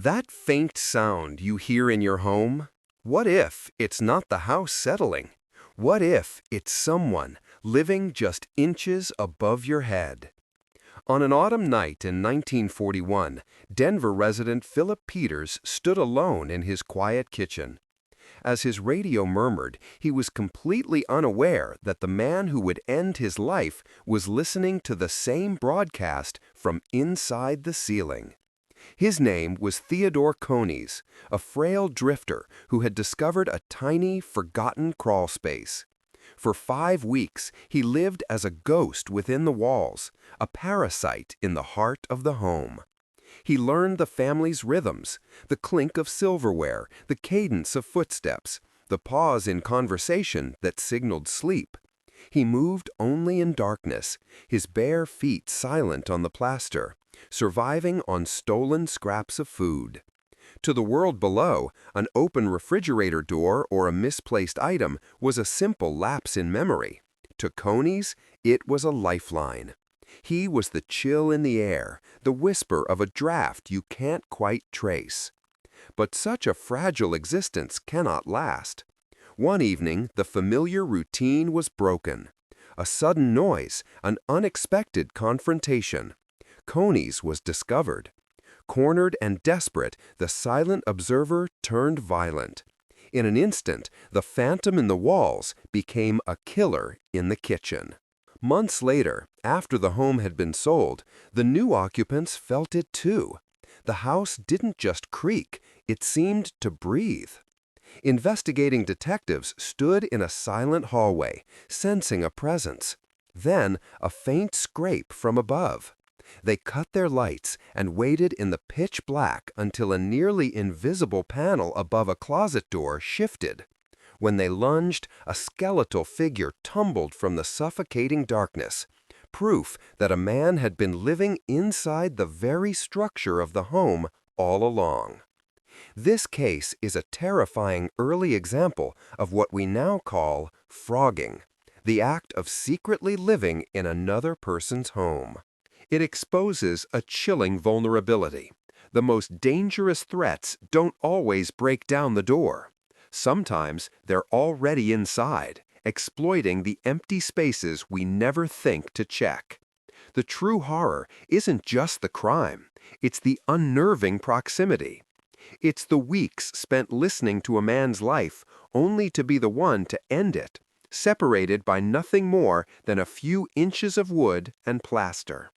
That faint sound you hear in your home? What if it's not the house settling? What if it's someone living just inches above your head? On an autumn night in 1941, Denver resident Philip Peters stood alone in his quiet kitchen. As his radio murmured, he was completely unaware that the man who would end his life was listening to the same broadcast from inside the ceiling. His name was Theodore Coneys, a frail drifter who had discovered a tiny, forgotten crawlspace. For 5 weeks, he lived as a ghost within the walls, a parasite in the heart of the home. He learned the family's rhythms, the clink of silverware, the cadence of footsteps, the pause in conversation that signaled sleep. He moved only in darkness, his bare feet silent on the plaster, surviving on stolen scraps of food. To the world below, an open refrigerator door or a misplaced item was a simple lapse in memory. To Coneys, it was a lifeline. He was the chill in the air, the whisper of a draft you can't quite trace. But such a fragile existence cannot last. One evening, the familiar routine was broken. A sudden noise, an unexpected confrontation. Coneys was discovered. Cornered and desperate, the silent observer turned violent. In an instant, the phantom in the walls became a killer in the kitchen. Months later, after the home had been sold, the new occupants felt it too. The house didn't just creak, it seemed to breathe. Investigating detectives stood in a silent hallway, sensing a presence. Then, a faint scrape from above. They cut their lights and waited in the pitch black until a nearly invisible panel above a closet door shifted. When they lunged, a skeletal figure tumbled from the suffocating darkness, proof that a man had been living inside the very structure of the home all along. This case is a terrifying early example of what we now call phrogging, the act of secretly living in another person's home. It exposes a chilling vulnerability. The most dangerous threats don't always break down the door. Sometimes they're already inside, exploiting the empty spaces we never think to check. The true horror isn't just the crime, it's the unnerving proximity. It's the weeks spent listening to a man's life only to be the one to end it, separated by nothing more than a few inches of wood and plaster.